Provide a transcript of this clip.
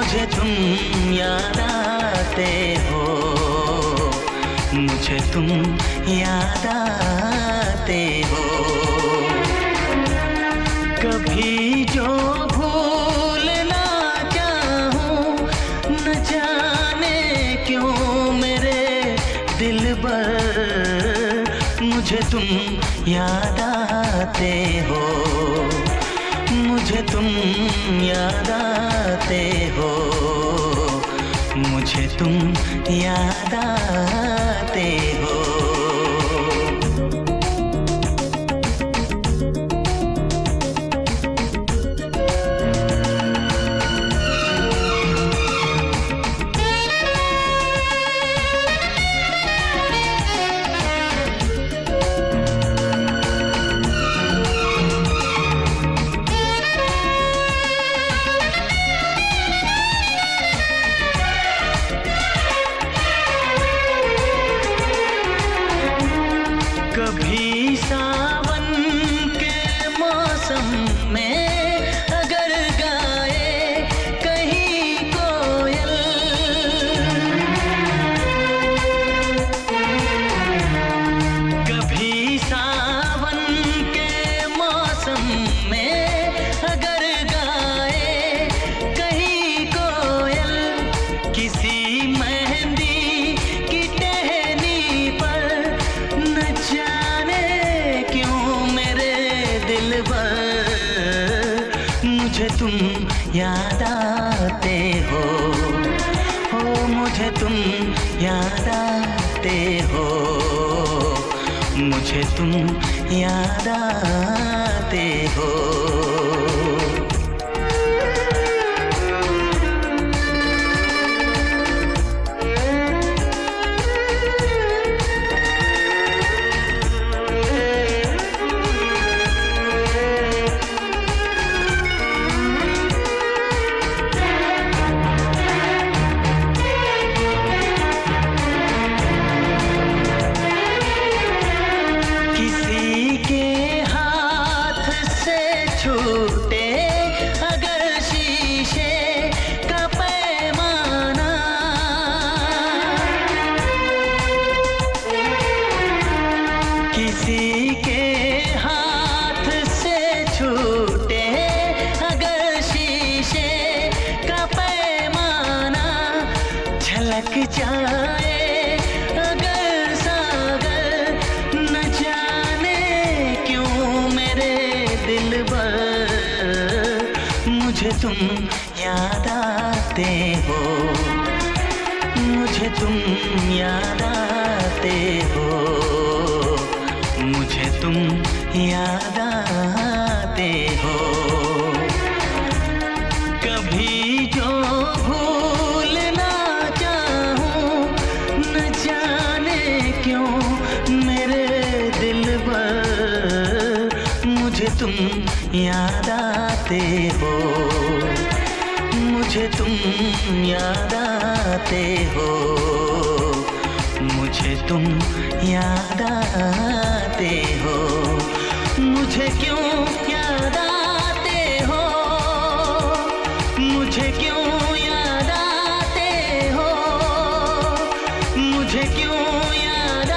मुझे तुम याद आते हो, मुझे तुम याद आते हो। कभी जो भूल ना चाहूं, न जाने क्यों मेरे दिलबर, मुझे तुम याद आते हो, मुझे तुम याद आते हो, मुझे तुम याद आते हो। कभी सावन के मौसम में अगर गाए कहीं कोयल, कभी सावन के मौसम में अगर गाए कहीं कोयल, किसी मेहंदी की टहनी पर न जाने क्यों मेरे दिलबर, मुझे तुम याद आते हो, मुझे तुम याद आते हो, मुझे तुम याद आते हो। छूटे अगर शीशे का पैमाना, किसी के हाथ से छूटे अगर शीशे का पैमाना, झलक जाए अगर सागर, न जाने क्यों मेरे दिलबर, मुझे तुम याद आते हो, मुझे तुम याद आते हो, मुझे तुम याद आते हो। कभी जो भूल ना चाहूं, न जाने क्यों मेरे दिलबर, मुझे तुम याद आते हो, मुझे तुम याद आते हो, मुझे तुम याद आते हो। मुझे क्यों याद आते हो, मुझे क्यों याद आते हो, मुझे क्यों याद